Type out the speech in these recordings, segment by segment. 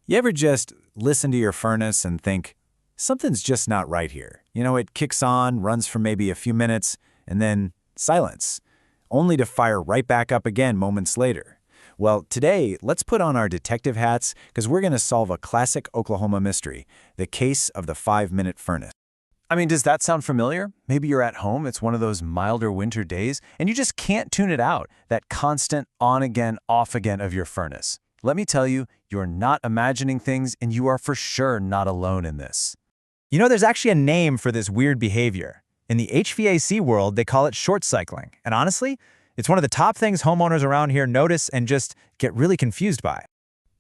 You ever just listen to your furnace and think, something's just not right here? It kicks on, runs for maybe a few minutes, and then silence, only to fire right back up again moments later. Well, today, let's put on our detective hats because we're going to solve a classic Oklahoma mystery, the case of the 5-minute furnace. Does that sound familiar? Maybe you're at home, it's one of those milder winter days, and you just can't tune it out, that constant on-again, off-again of your furnace. Let me tell you, you're not imagining things, and you are for sure not alone in this. There's actually a name for this weird behavior. In the HVAC world, they call it short cycling. And honestly, it's one of the top things homeowners around here notice and just get really confused by.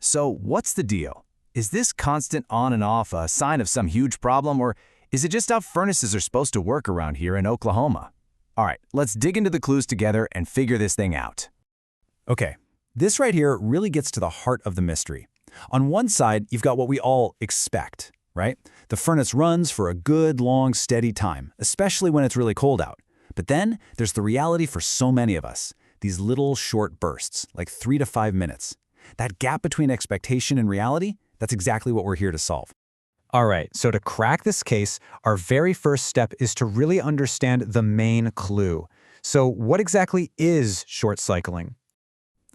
So what's the deal? Is this constant on and off a sign of some huge problem, or is it just how furnaces are supposed to work around here in Oklahoma? All right, let's dig into the clues together and figure this thing out. Okay, this right here really gets to the heart of the mystery. On one side, you've got what we all expect, right? The furnace runs for a good, long, steady time, especially when it's really cold out. But then there's the reality for so many of us, these little short bursts, like 3 to 5 minutes. That gap between expectation and reality, that's exactly what we're here to solve. All right, so to crack this case, our very first step is to really understand the main clue. So what exactly is short cycling?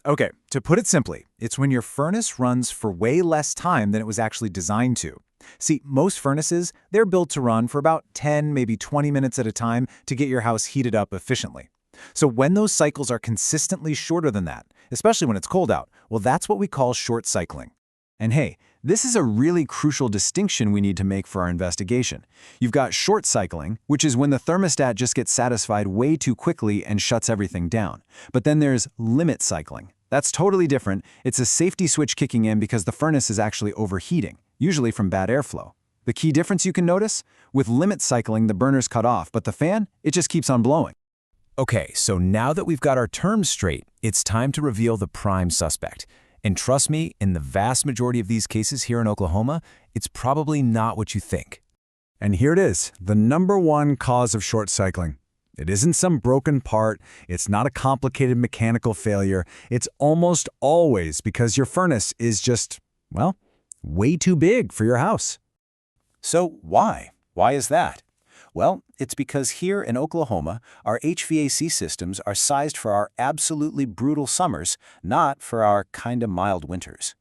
Okay, to put it simply, it's when your furnace runs for way less time than it was actually designed to. See, most furnaces, they're built to run for about 10, maybe 20 minutes at a time to get your house heated up efficiently. So when those cycles are consistently shorter than that, especially when it's cold out, well, that's what we call short cycling. And hey, this is a really crucial distinction we need to make for our investigation. You've got short cycling, which is when the thermostat just gets satisfied way too quickly and shuts everything down. But then there's limit cycling. That's totally different. It's a safety switch kicking in because the furnace is actually overheating, usually from bad airflow. The key difference you can notice? With limit cycling, the burner's cut off, but the fan, it just keeps on blowing. Okay, so now that we've got our terms straight, it's time to reveal the prime suspect. And trust me, in the vast majority of these cases here in Oklahoma, it's probably not what you think. And here it is, the #1 cause of short cycling. It isn't some broken part, it's not a complicated mechanical failure, it's almost always because your furnace is just, well, way too big for your house. So why? Why is that? Well, it's because here in Oklahoma, our HVAC systems are sized for our absolutely brutal summers, not for our kinda mild winters.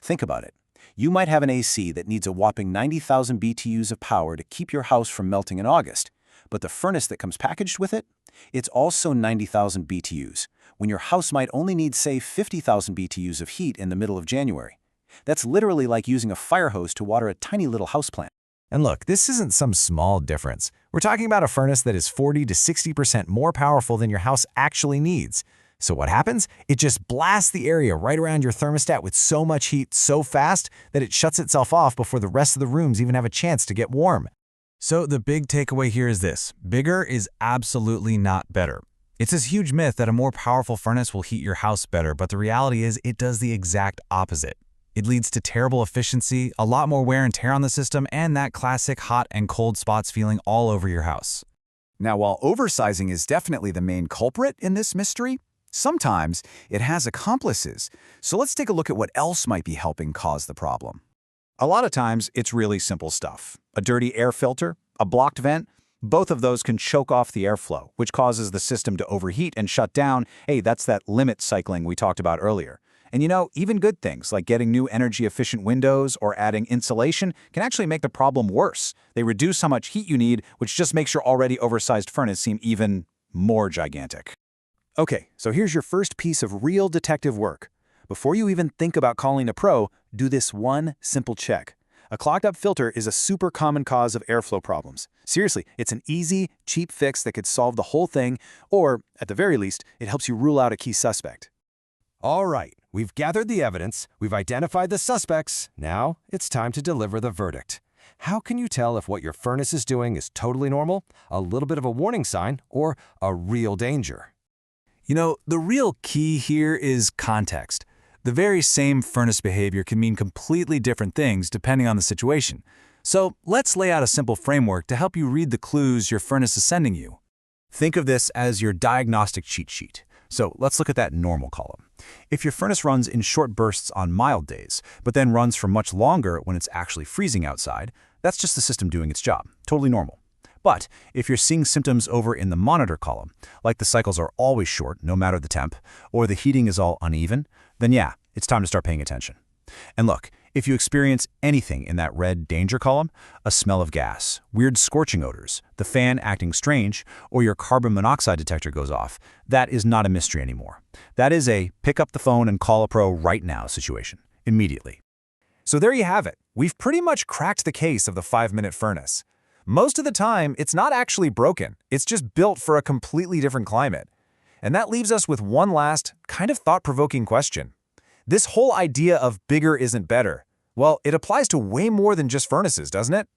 Think about it. You might have an AC that needs a whopping 90,000 BTUs of power to keep your house from melting in August, but the furnace that comes packaged with it, it's also 90,000 BTUs, when your house might only need, say, 50,000 BTUs of heat in the middle of January. That's literally like using a fire hose to water a tiny little houseplant. And look, this isn't some small difference. We're talking about a furnace that is 40 to 60% more powerful than your house actually needs. So what happens? It just blasts the area right around your thermostat with so much heat so fast that it shuts itself off before the rest of the rooms even have a chance to get warm. So the big takeaway here is this: bigger is absolutely not better. It's this huge myth that a more powerful furnace will heat your house better, but the reality is it does the exact opposite. It leads to terrible efficiency, a lot more wear and tear on the system, and that classic hot and cold spots feeling all over your house. Now, while oversizing is definitely the main culprit in this mystery, sometimes it has accomplices. So let's take a look at what else might be helping cause the problem. A lot of times, it's really simple stuff. A dirty air filter, a blocked vent, both of those can choke off the airflow, which causes the system to overheat and shut down. Hey, that's that limit cycling we talked about earlier. And even good things like getting new energy-efficient windows or adding insulation can actually make the problem worse. They reduce how much heat you need, which just makes your already oversized furnace seem even more gigantic. Okay, so here's your first piece of real detective work. Before you even think about calling a pro, do this one simple check. A clogged-up filter is a super common cause of airflow problems. Seriously, it's an easy, cheap fix that could solve the whole thing, or, at the very least, it helps you rule out a key suspect. All right, we've gathered the evidence, we've identified the suspects. Now it's time to deliver the verdict. How can you tell if what your furnace is doing is totally normal, a little bit of a warning sign, or a real danger? The real key here is context. The very same furnace behavior can mean completely different things depending on the situation. So let's lay out a simple framework to help you read the clues your furnace is sending you. Think of this as your diagnostic cheat sheet. So let's look at that normal column. If your furnace runs in short bursts on mild days, but then runs for much longer when it's actually freezing outside, that's just the system doing its job. Totally normal. But if you're seeing symptoms over in the monitor column, like the cycles are always short no matter the temp, or the heating is all uneven, then yeah, it's time to start paying attention. And look, if you experience anything in that red danger column, a smell of gas, weird scorching odors, the fan acting strange, or your carbon monoxide detector goes off, that is not a mystery anymore. That is a pick up the phone and call a pro right now situation, immediately. So there you have it. We've pretty much cracked the case of the 5-minute furnace. Most of the time, it's not actually broken. It's just built for a completely different climate. And that leaves us with one last, kind of thought-provoking question. This whole idea of bigger isn't better, well, it applies to way more than just furnaces, doesn't it?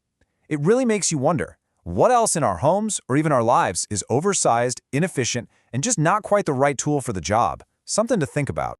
It really makes you wonder, what else in our homes or even our lives is oversized, inefficient, and just not quite the right tool for the job? Something to think about.